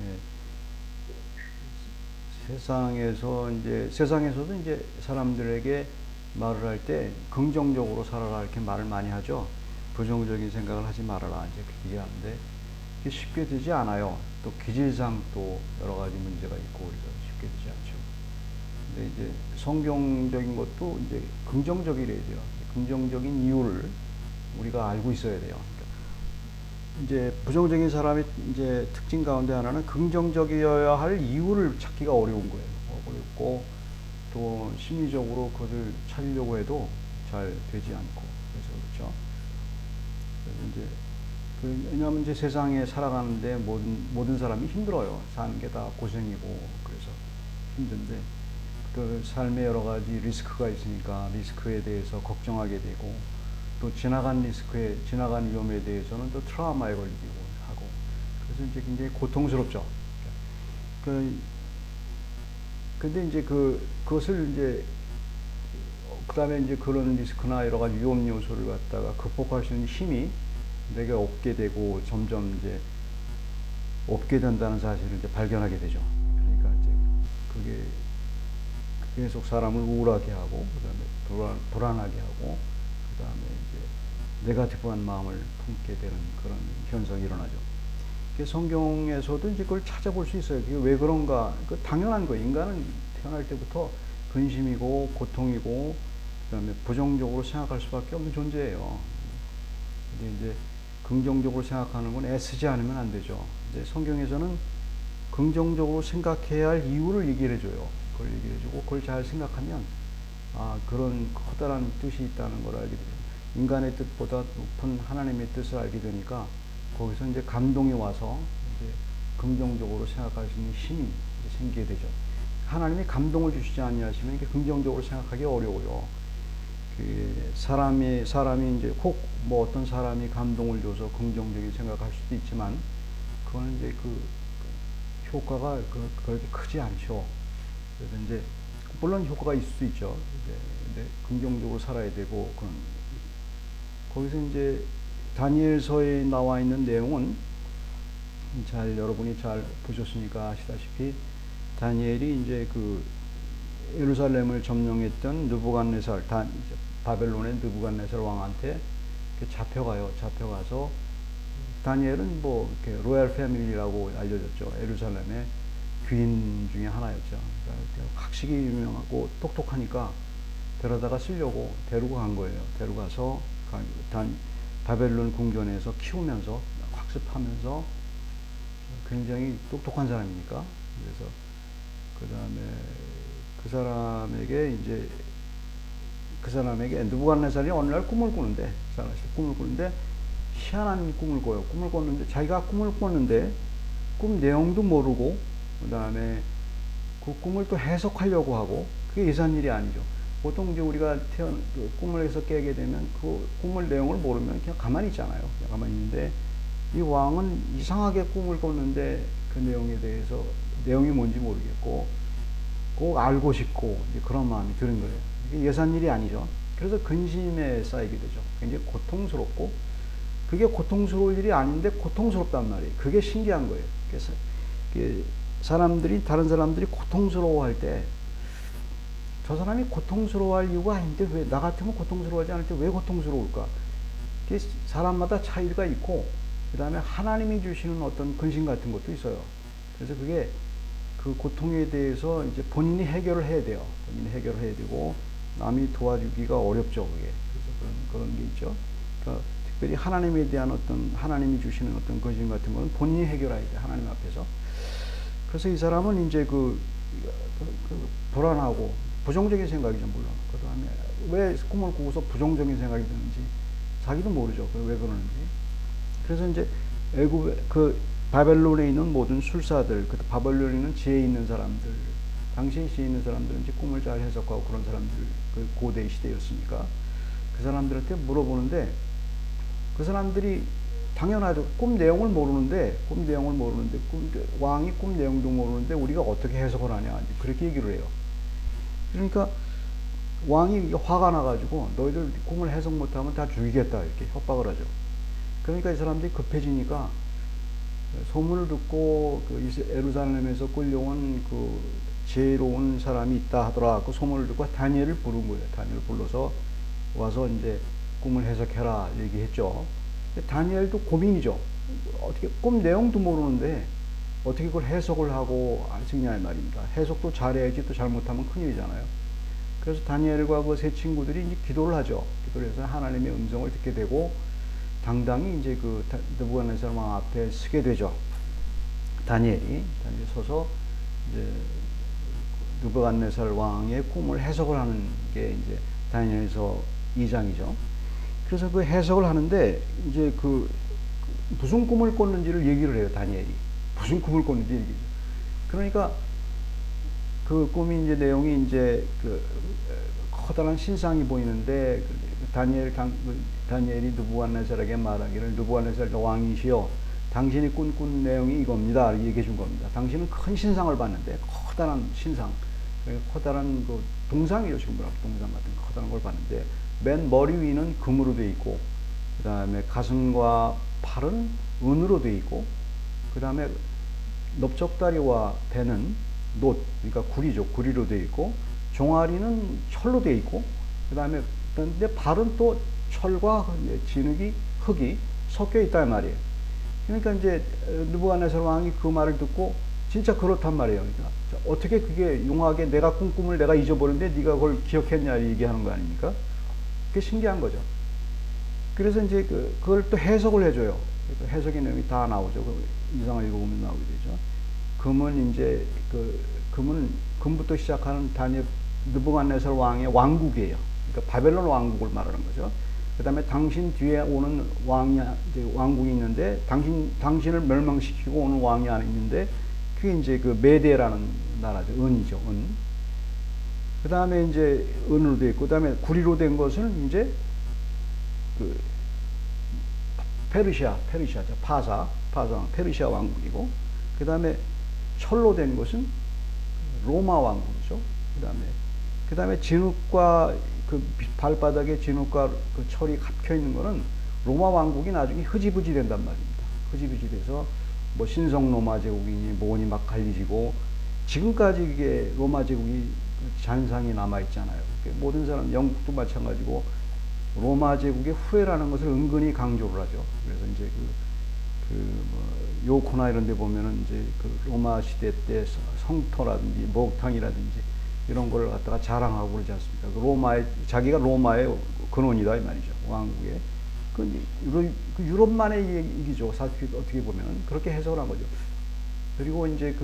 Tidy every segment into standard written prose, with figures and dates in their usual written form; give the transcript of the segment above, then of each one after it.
예, 세상에서도 이제 사람들에게 말을 할 때 긍정적으로 살아라 이렇게 말을 많이 하죠. 부정적인 생각을 하지 말아라 이제 그렇게 얘기하는데 이게 쉽게 되지 않아요. 또 기질상 또 여러 가지 문제가 있고 그래서 쉽게 되지 않죠. 근데 이제 성경적인 것도 이제 긍정적이래야 돼요. 긍정적인 이유를 우리가 알고 있어야 돼요. 이제 부정적인 사람의 이제 특징 가운데 하나는 긍정적이어야 할 이유를 찾기가 어려운 거예요. 어렵고 또 심리적으로 그것을 찾으려고 해도 잘 되지 않고 그래서 그렇죠. 그래서 이제 왜냐하면 이제 세상에 살아가는데 모든 사람이 힘들어요. 사는 게 다 고생이고 그래서 힘든데 그 삶에 여러 가지 리스크가 있으니까 리스크에 대해서 걱정하게 되고 또 지나간 위험에 대해서는 또 트라우마에 걸리기도 하고 그래서 이제 굉장히 고통스럽죠. 근데 이제 그것을 이제 그다음에 이제 그런 리스크나 여러 가지 위험 요소를 갖다가 극복할 수 있는 힘이 내게 없게 되고 점점 이제 없게 된다는 사실을 이제 발견하게 되죠. 그러니까 이제 그게 계속 사람을 우울하게 하고 그다음에 불안하게 하고 그다음에 이제 네거티브한 마음을 품게 되는 그런 현상이 일어나죠. 성경에서도 이제 그걸 찾아볼 수 있어요. 그게 왜 그런가? 그 당연한 거예요. 인간은 태어날 때부터 근심이고 고통이고 그다음에 부정적으로 생각할 수밖에 없는 존재예요. 근데 이제 긍정적으로 생각하는 건 애쓰지 않으면 안 되죠. 이제 성경에서는 긍정적으로 생각해야 할 이유를 얘기를 해줘요. 그걸 얘기를 해주고 그걸 잘 생각하면 그런 커다란 뜻이 있다는 걸 알게 되죠. 인간의 뜻보다 높은 하나님의 뜻을 알게 되니까 거기서 이제 감동이 와서 이제 긍정적으로 생각할 수 있는 힘이 이제 생기게 되죠. 하나님이 감동을 주시지 않냐시면 이게 긍정적으로 생각하기 어려워요. 사람이 이제 혹 뭐 어떤 사람이 감동을 줘서 긍정적인 생각할 수도 있지만 그거는 이제 그 효과가 그렇게 크지 않죠. 그래서 이제 물론 효과가 있을 수 있죠. 근데 긍정적으로 살아야 되고 그런 거기서 이제 다니엘서에 나와 있는 내용은 여러분이 잘 보셨으니까 아시다시피 다니엘이 이제 예루살렘을 점령했던 느부갓네살 바벨론의 느부갓네살 왕한테 잡혀가요. 잡혀가서 다니엘은 뭐 이렇게 로얄 패밀리라고 알려졌죠. 예루살렘의 귀인 중에 하나였죠. 그러니까 학식이 유명하고 똑똑하니까 데려다가 쓰려고 데리고 간 거예요. 데리고 가서 바벨론 궁전에서 키우면서 학습하면서 굉장히 똑똑한 사람이니까 그래서 그 다음에 그 사람에게 느부갓네살이 어느 날 꿈을 꾸는데 희한한 꿈을 꿔요. 꿈을 꿨는데 자기가 꿈을 꿨는데 꿈 내용도 모르고 그 다음에 그 꿈을 또 해석하려고 하고 그게 예산 일이 아니죠. 보통 이제 우리가 꿈을 해서 깨게 되면 그 꿈을 내용을 모르면 그냥 가만히 있잖아요. 그냥 가만히 있는데 이 왕은 이상하게 꿈을 꿨는데 그 내용에 대해서 내용이 뭔지 모르겠고 꼭 알고 싶고 그런 마음이 드는 거예요. 이게 예산 일이 아니죠. 그래서 근심에 쌓이게 되죠. 굉장히 고통스럽고 그게 고통스러울 일이 아닌데 고통스럽단 말이에요. 그게 신기한 거예요. 그래서 다른 사람들이 고통스러워할 때 저 사람이 고통스러워할 이유가 아닌데 왜 나 같으면 고통스러워하지 않을 때 왜 고통스러울까? 사람마다 차이가 있고 그 다음에 하나님이 주시는 어떤 근심 같은 것도 있어요. 그래서 그게 그 고통에 대해서 이제 본인이 해결을 해야 돼요. 본인이 해결을 해야 되고 남이 도와주기가 어렵죠. 그게 그래서 그런 게 있죠. 그러니까 특별히 하나님에 대한 하나님이 주시는 어떤 근심 같은 거는 본인이 해결해야 돼. 하나님 앞에서. 그래서 이 사람은 이제 불안하고 부정적인 생각이죠, 물론. 그 다음에 왜 꿈을 꾸고서 부정적인 생각이 드는지 자기도 모르죠. 왜 그러는지. 그래서 이제 바벨론에 있는 모든 술사들, 바벨론에 있는 지혜 있는 사람들, 당시 지혜 있는 사람들은 이제 꿈을 잘 해석하고 그런 사람들, 고대 시대였으니까 그 사람들한테 물어보는데 그 사람들이 당연하죠. 꿈 내용을 모르는데 왕이 꿈 내용도 모르는데 우리가 어떻게 해석을 하냐 그렇게 얘기를 해요. 그러니까 왕이 화가 나가지고 너희들 꿈을 해석 못하면 다 죽이겠다 이렇게 협박을 하죠. 그러니까 이 사람들이 급해지니까 소문을 듣고 그 예루살렘에서 끌려온 그 지혜로운 사람이 있다 하더라. 그 소문을 듣고 다니엘을 부른 거예요. 다니엘을 불러서 와서 이제 꿈을 해석해라 얘기했죠. 다니엘도 고민이죠. 어떻게 꿈 내용도 모르는데 어떻게 그걸 해석을 하고 알 수 있냐 이 말입니다. 해석도 잘해야지 또 잘못하면 큰일이잖아요. 그래서 다니엘과 그 세 친구들이 이제 기도를 하죠. 기도를 해서 하나님의 음성을 듣게 되고 당당히 이제 그 느부갓네살 왕 앞에 서게 되죠. 다니엘이 서서 이제 느부갓네살 왕의 꿈을 해석을 하는 게 이제 다니엘서 2장이죠. 그래서 그 해석을 하는데 이제 그 무슨 꿈을 꿨는지를 얘기를 해요. 다니엘이 무슨 꿈을 꿨는지 얘기죠. 그러니까 그 꿈이 이제 내용이 이제 그 커다란 신상이 보이는데 다니엘이 느부갓네살에게 말하기를 느부갓네살 왕이시여 당신이 꿈꾼 내용이 이겁니다. 얘기해 준 겁니다. 당신은 큰 신상을 봤는데 커다란 신상, 커다란 그 동상이죠. 지금 동상 같은 커다란 걸 봤는데 맨 머리 위는 금으로 되어 있고 그 다음에 가슴과 팔은 은으로 되어 있고 그 다음에 넓적다리와 배는 놋, 그러니까 구리죠. 구리로 되어 있고 종아리는 철로 되어 있고 그 다음에 근데 발은 또 철과 진흙이 흙이 섞여 있단 말이에요. 그러니까 이제 느부갓네살 왕이 그 말을 듣고 진짜 그렇단 말이에요. 그러니까 어떻게 그게 용하게 내가 꾼 꿈을 내가 잊어버렸는데 네가 그걸 기억했냐 얘기하는 거 아닙니까? 그게 신기한 거죠. 그래서 이제 그걸 또 해석을 해줘요. 해석의 내용이 다 나오죠. 그 이상을 읽어보면 나오게 되죠. 금은 이제 금부터 시작하는 느부갓네살 왕의 왕국이에요. 그러니까 바벨론 왕국을 말하는 거죠. 그 다음에 당신 뒤에 오는 왕국이 있는데 당신을 멸망시키고 오는 왕이 안에 있는데 그게 이제 그 메대라는 나라죠. 은이죠. 은. 그 다음에 이제 은으로 되어 있고 그 다음에 구리로 된 것은 이제 그 페르시아죠. 파사 페르시아 왕국이고 그 다음에 철로 된 것은 로마 왕국이죠. 그 다음에 진흙과 그 발바닥에 진흙과 그 철이 갇혀 있는 거는 로마 왕국이 나중에 흐지부지 된단 말입니다. 흐지부지 돼서 뭐 신성 로마 제국이니 뭐니 막 갈리지고 지금까지 이게 로마 제국이 잔상이 남아 있잖아요. 모든 사람 영국도 마찬가지고 로마 제국의 후예라는 것을 은근히 강조를 하죠. 그래서 이제 요코나 이런 데 보면은 이제 그 로마 시대 때 성터라든지 목탕이라든지 이런 걸 갖다가 자랑하고 그러지 않습니까? 자기가 로마의 근원이다 이 말이죠. 왕국의. 유럽만의 얘기죠. 어떻게 보면 그렇게 해석을 한 거죠. 그리고 이제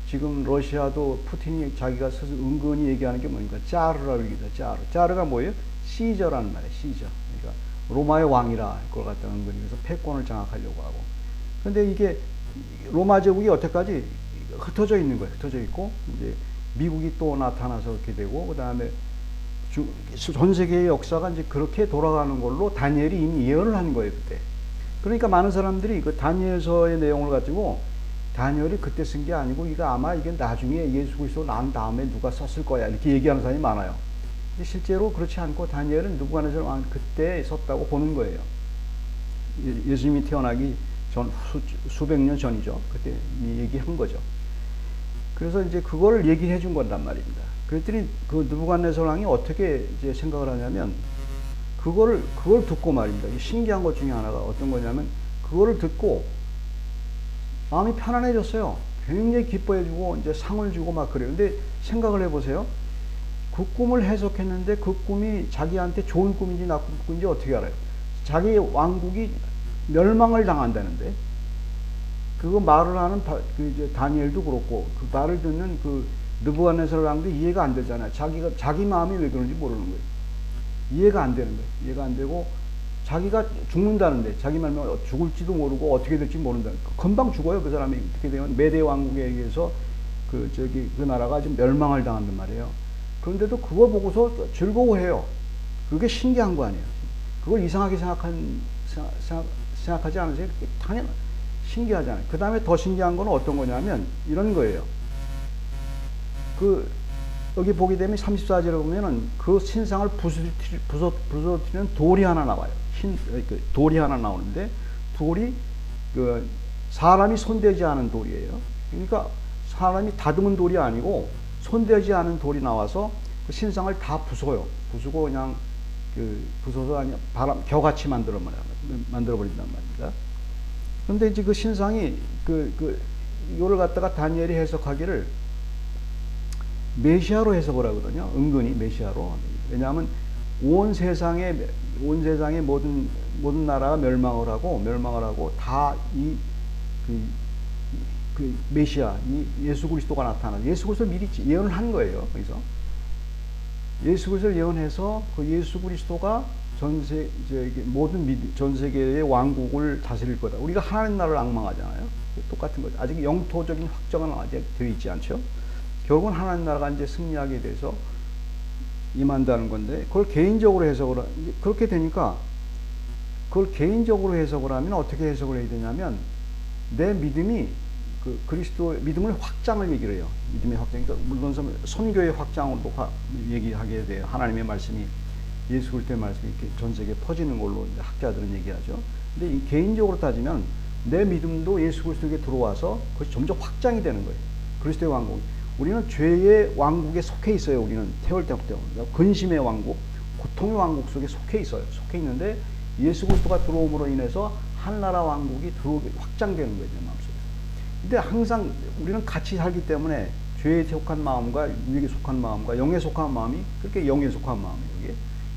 지금 러시아도 푸틴이 자기가 스스로 은근히 얘기하는 게 뭡니까? 짜르라고 얘기합니다. 짜르가 뭐예요? 시저라는 말이에요. 시저. 그러니까 로마의 왕이라 그걸 갖다가 은근히 그래서 패권을 장악하려고 하고. 근데 이게 로마 제국이 여태까지 흩어져 있는 거예요. 흩어져 있고 이제 미국이 또 나타나서 그렇게 되고 그 다음에 전 세계의 역사가 이제 그렇게 돌아가는 걸로 다니엘이 이미 예언을 한 거예요 그때. 그러니까 많은 사람들이 그 다니엘서의 내용을 가지고 다니엘이 그때 쓴 게 아니고 이게 나중에 예수 그리스도 난 다음에 누가 썼을 거야 이렇게 얘기하는 사람이 많아요. 근데 실제로 그렇지 않고 다니엘은 느부갓네살 왕 그때 썼다고 보는 거예요. 예수님이 태어나기 전 수백 년 전이죠. 그때 얘기한 거죠. 그래서 이제 그걸 얘기해 준 건단 말입니다. 그랬더니 그 느부갓네살 왕이 어떻게 이제 생각을 하냐면 그걸 듣고 말입니다. 신기한 것 중에 하나가 어떤 거냐면 그거를 듣고 마음이 편안해졌어요. 굉장히 기뻐해주고 이제 상을 주고 막 그래요. 근데 생각을 해보세요. 그 꿈을 해석했는데 그 꿈이 자기한테 좋은 꿈인지 나쁜 꿈인지 어떻게 알아요? 자기 왕국이 멸망을 당한다는데 그거 말을 하는 이제 다니엘도 그렇고 그 말을 듣는 그 느부갓네살 왕도 이해가 안 되잖아요. 자기 마음이 왜 그런지 모르는 거예요. 이해가 안 되는 거예요. 이해가 안 되고 자기가 죽는다는데 자기 말면 죽을지도 모르고 어떻게 될지 모른다. 금방 죽어요. 그 사람이 어떻게 되면 메대 왕국에 의해서 그 나라가 지금 멸망을 당한단 말이에요. 그런데도 그거 보고서 즐거워해요. 그게 신기한 거 아니에요. 그걸 이상하게 생각하지 않으세요? 당연 신기하잖아요. 그 다음에 더 신기한 건 어떤 거냐면 이런 거예요. 여기 보게 되면 34절에 보면은 그 신상을 부서뜨리는 돌이 하나 나와요. 돌이 하나 나오는데 돌이 사람이 손대지 않은 돌이에요. 그러니까 사람이 다듬은 돌이 아니고 손대지 않은 돌이 나와서 그 신상을 다 부숴요. 부수고 그냥 부숴서 아니 겨같이 만들어 버린단 말입니다. 그런데 이제 그 신상이 이거를 갖다가 다니엘이 해석하기를 메시아로 해석을 하거든요. 은근히 메시아로. 왜냐하면 온 세상의 모든 나라가 멸망을 하고 다 그 메시아, 이 예수 그리스도가 나타나는, 예수 그리스도를 미리 예언을 한 거예요. 그래서 예수 그리스도를 예언해서 그 예수 그리스도가 전 세계의 왕국을 다스릴 거다. 우리가 하나님 나라를 앙망하잖아요. 똑같은 거죠. 아직 영토적인 확정은 아직 되어 있지 않죠. 결국은 하나님 나라가 이제 승리하게 돼서 임한다는 건데, 그걸 개인적으로 해석을, 그렇게 되니까 그걸 개인적으로 해석을 하면 어떻게 해석을 해야 되냐면, 내 믿음이 그리스도의 믿음을 확장을 얘기를 해요. 믿음의 확장. 그러니까 물론 선교의 확장으로 얘기하게 돼요. 하나님의 말씀이, 예수 그리스도의 말씀이 이렇게 전 세계에 퍼지는 걸로 이제 학자들은 얘기하죠. 근데 개인적으로 따지면 내 믿음도 예수 그리스도에게 들어와서 그것이 점점 확장이 되는 거예요. 그리스도의 왕국. 우리는 죄의 왕국에 속해 있어요. 우리는 태울 때부터 근심의 왕국, 고통의 왕국 속에 속해 있어요. 속해 있는데 예수 그리스도가 들어옴으로 인해서 한나라 왕국이 확장되는 거예요, 내 마음속에. 근데 항상 우리는 같이 살기 때문에 죄에 속한 마음과 육에 속한 마음과 영에 속한 마음이 그렇게 영에 속한 마음이에요. 이게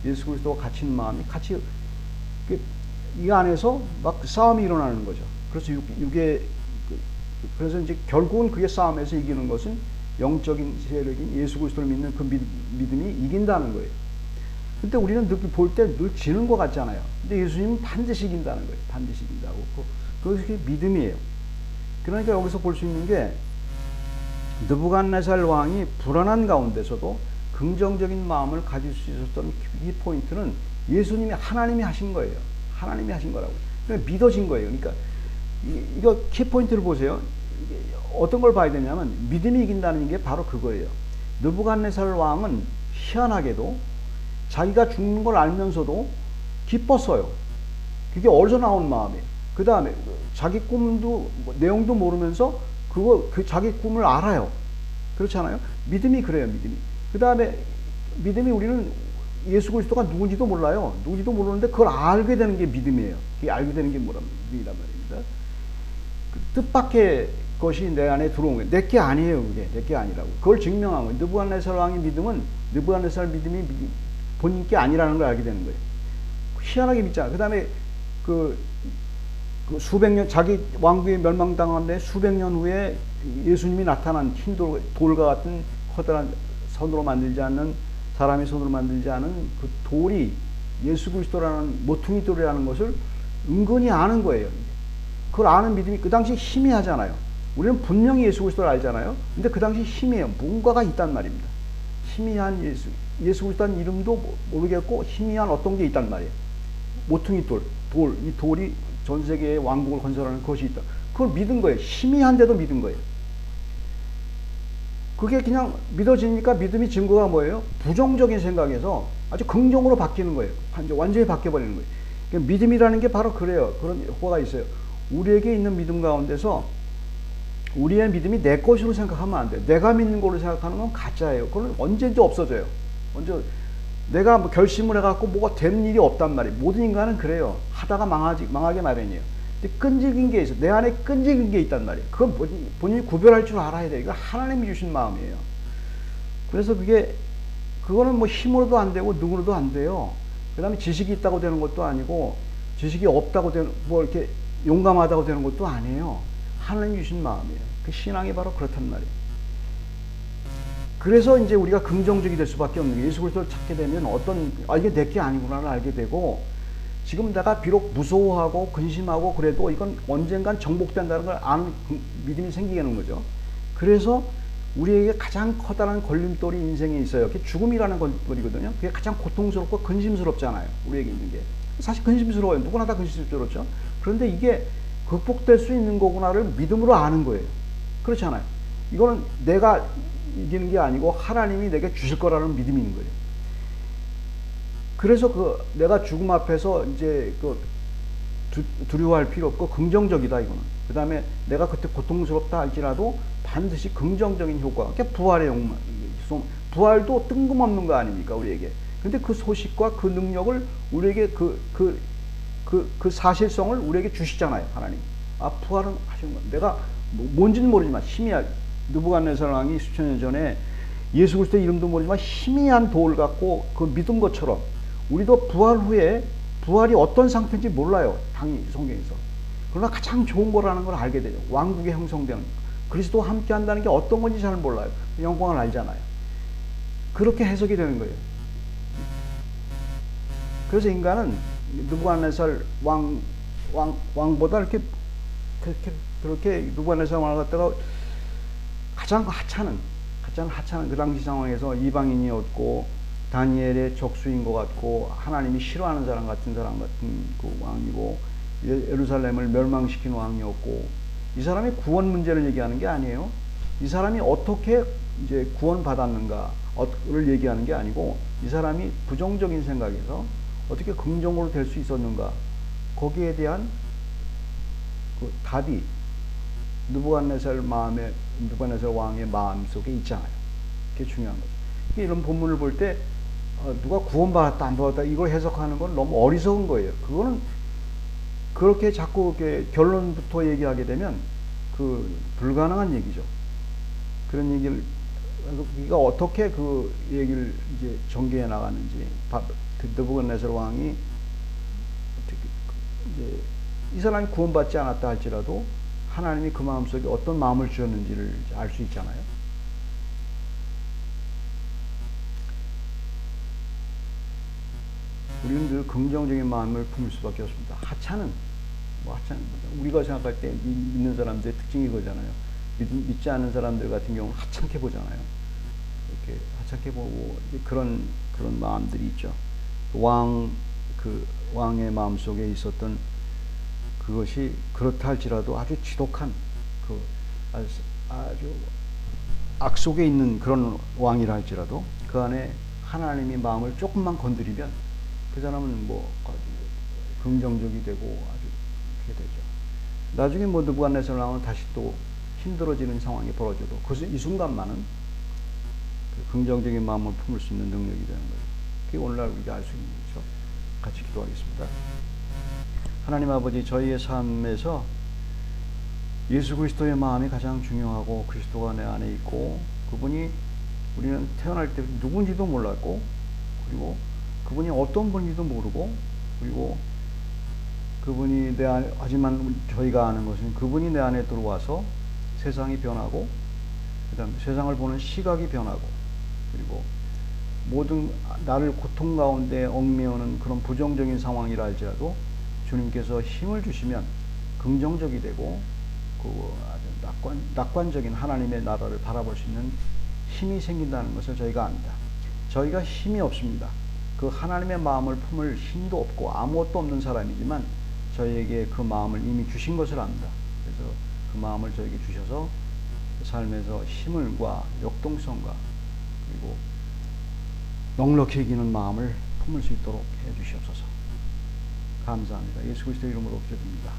예수 그리스도가 갇힌 마음이 같이 이 안에서 막 싸움이 일어나는 거죠. 그래서 그래서 이제 결국은 그게 싸움에서 이기는 것은 영적인 세력인 예수 그리스도를 믿는 그 믿음이 이긴다는 거예요. 근데 우리는 볼 때 늘 지는 것 같잖아요. 근데 예수님은 반드시 이긴다는 거예요. 반드시 이긴다고. 그것이 믿음이에요. 그러니까 여기서 볼 수 있는 게, 느부갓네살 왕이 불안한 가운데서도 긍정적인 마음을 가질 수 있었던 이 포인트는 예수님이 하나님이 하신 거예요. 하나님이 하신 거라고. 그러니까 믿어진 거예요. 그러니까 이거 키포인트를 보세요. 어떤 걸 봐야 되냐면, 믿음이 이긴다는 게 바로 그거예요. 느부갓네살 왕은 희한하게도 자기가 죽는 걸 알면서도 기뻤어요. 그게 어디서 나온 마음이에요. 그 다음에 자기 꿈도 내용도 모르면서 자기 꿈을 알아요. 그렇잖아요. 믿음이 그래요. 믿음이. 그 다음에 믿음이, 우리는 예수 그리스도가 누군지도 몰라요. 누군지도 모르는데 그걸 알게 되는 게 믿음이에요. 그게 알게 되는 게 믿음이란 말입니다. 그 뜻밖의 것이 내 안에 들어온 거예요. 내게 아니에요. 그게 내게 아니라고. 그걸 증명한 거예요. 느부갓네살 왕의 믿음은, 느부갓네살 믿음이 본인 게 아니라는 걸 알게 되는 거예요. 희한하게 믿잖아요. 그 다음에 그 수백 년, 자기 왕국이 멸망당한데 수백 년 후에 예수님이 나타난 흰 돌과 같은 커다란 손으로 만들지 않는, 사람의 손으로 만들지 않은 그 돌이 예수 그리스도라는 모퉁이 돌이라는 것을 은근히 아는 거예요. 그걸 아는 믿음이 그 당시 희미하잖아요. 우리는 분명히 예수 그리스도를 알잖아요. 근데 그 당시 희미해요. 뭔가가 있단 말입니다. 희미한 예수 그리스도라는 이름도 모르겠고 희미한 어떤 게 있단 말이에요. 모퉁이 이 돌이 전 세계의 왕국을 건설하는 것이 있다. 그걸 믿은 거예요. 희미한데도 믿은 거예요. 그게 그냥 믿어지니까 믿음이 증거가 뭐예요? 부정적인 생각에서 아주 긍정으로 바뀌는 거예요. 완전히 바뀌어버리는 거예요. 그러니까 믿음이라는 게 바로 그래요. 그런 효과가 있어요. 우리에게 있는 믿음 가운데서 우리의 믿음이 내 것으로 생각하면 안 돼요. 내가 믿는 걸로 생각하는 건 가짜예요. 그건 언제든지 없어져요. 내가 뭐 결심을 해갖고 뭐가 되는 일이 없단 말이에요. 모든 인간은 그래요. 하다가 망하게 마련이에요. 근데 끈질긴 게 있어. 내 안에 끈질긴 게 있단 말이에요. 그건 본인이 구별할 줄 알아야 돼요. 이거 하나님이 주신 마음이에요. 그래서 그거는 뭐 힘으로도 안 되고 능으로도 안 돼요. 그 다음에 지식이 있다고 되는 것도 아니고, 지식이 없다고 뭐 이렇게 용감하다고 되는 것도 아니에요. 하나님 주신 마음이에요. 그 신앙이 바로 그렇단 말이에요. 그래서 이제 우리가 긍정적이 될 수밖에 없는 게, 예수 그리스도를 찾게 되면 이게 내게 아니구나를 알게 되고, 지금 내가 비록 무서워하고 근심하고 그래도 이건 언젠간 정복된다는 걸 아는 믿음이 생기게 되는 거죠. 그래서 우리에게 가장 커다란 걸림돌이 인생에 있어요. 그게 죽음이라는 걸림돌이거든요. 그게 가장 고통스럽고 근심스럽잖아요. 우리에게 있는 게. 사실 근심스러워요. 누구나 다 근심스럽죠. 그런데 이게 극복될 수 있는 거구나를 믿음으로 아는 거예요. 그렇잖아요. 이거는 내가 이기는 게 아니고 하나님이 내게 주실 거라는 믿음이 있는 거예요. 그래서 내가 죽음 앞에서 이제 두려워할 필요 없고 긍정적이다, 이거는. 그 다음에 내가 그때 고통스럽다 할지라도 반드시 긍정적인 효과. 그러니까 부활의 욕망, 부활도 뜬금없는 거 아닙니까, 우리에게. 근데 그 소식과 그 능력을 우리에게 그 사실성을 우리에게 주시잖아요, 하나님. 아, 부활은 하시는 거야. 내가 뭔지는 모르지만 희미하게. 느부갓네살 왕이 수천 년 전에 예수 그리스도의 이름도 모르지만 희미한 돌 갖고 그 믿은 것처럼 우리도 부활 후에 부활이 어떤 상태인지 몰라요, 당연히 성경에서. 그러나 가장 좋은 거라는 걸 알게 되죠. 왕국이 형성되는 거. 그리스도와 함께 한다는 게 어떤 건지 잘 몰라요. 영광을 알잖아요. 그렇게 해석이 되는 거예요. 그래서 인간은 느부갓네살 왕보다 그렇게 느부갓네살 왕을 갖다가 가장 하찮은 그 당시 상황에서 이방인이었고 다니엘의 적수인 것 같고 하나님이 싫어하는 사람 같은 그 왕이고 예루살렘을 멸망시킨 왕이었고, 이 사람이 구원 문제를 얘기하는 게 아니에요. 이 사람이 어떻게 이제 구원받았는가를 얘기하는 게 아니고, 이 사람이 부정적인 생각에서 어떻게 긍정으로 될 수 있었는가, 거기에 대한 그 답이 느부갓네살 왕의 마음 속에 있잖아요. 그게 중요한 거죠. 이런 본문을 볼 때 누가 구원받았다 안 받았다 이걸 해석하는 건 너무 어리석은 거예요. 그거는 그렇게 자꾸 이렇게 결론부터 얘기하게 되면 그 불가능한 얘기죠. 그런 얘기를 우리가 어떻게 그 얘기를 이제 전개해 나가는지, 그 느부갓네살 왕이 어떻게 이제 이 사람이 구원받지 않았다 할지라도 하나님이 그 마음속에 어떤 마음을 주었는지를 알 수 있잖아요. 우리는 늘 긍정적인 마음을 품을 수밖에 없습니다. 하찮은 우리가 생각할 때 믿는 사람들의 특징이 그거잖아요. 믿지 않는 사람들 같은 경우는 하찮게 보잖아요. 이렇게 하찮게 보고 그런 마음들이 있죠. 왕의 마음 속에 있었던 그것이 그렇다 할지라도 아주 지독한 아주 악 속에 있는 그런 왕이라 할지라도 그 안에 하나님의 마음을 조금만 건드리면 그 사람은 긍정적이 되고 아주 그렇게 되죠. 나중에 느부갓네살 왕은 다시 또 힘들어지는 상황이 벌어져도 이 순간만은 그 긍정적인 마음을 품을 수 있는 능력이 되는 거예요. 그게 오늘날 우리가 알 수 있는 거죠. 같이 기도하겠습니다. 하나님 아버지, 저희의 삶에서 예수 그리스도의 마음이 가장 중요하고 그리스도가 내 안에 있고, 그분이 우리는 태어날 때 누군지도 몰랐고, 그리고 그분이 어떤 분인지도 모르고, 그리고 그분이 내 안에, 하지만 저희가 아는 것은 그분이 내 안에 들어와서 세상이 변하고, 그 다음에 세상을 보는 시각이 변하고, 그리고 모든 나를 고통 가운데 얽매우는 그런 부정적인 상황이라 할지라도 주님께서 힘을 주시면 긍정적이 되고 그 아주 낙관적인 하나님의 나라를 바라볼 수 있는 힘이 생긴다는 것을 저희가 압니다. 저희가 힘이 없습니다. 그 하나님의 마음을 품을 힘도 없고 아무것도 없는 사람이지만 저희에게 그 마음을 이미 주신 것을 압니다. 그래서 그 마음을 저에게 주셔서 삶에서 힘과 역동성과 그리고 넉넉히 이기는 마음을 품을 수 있도록 해주시옵소서. 감사합니다. 예수 그리스도 이름으로 기도드립니다.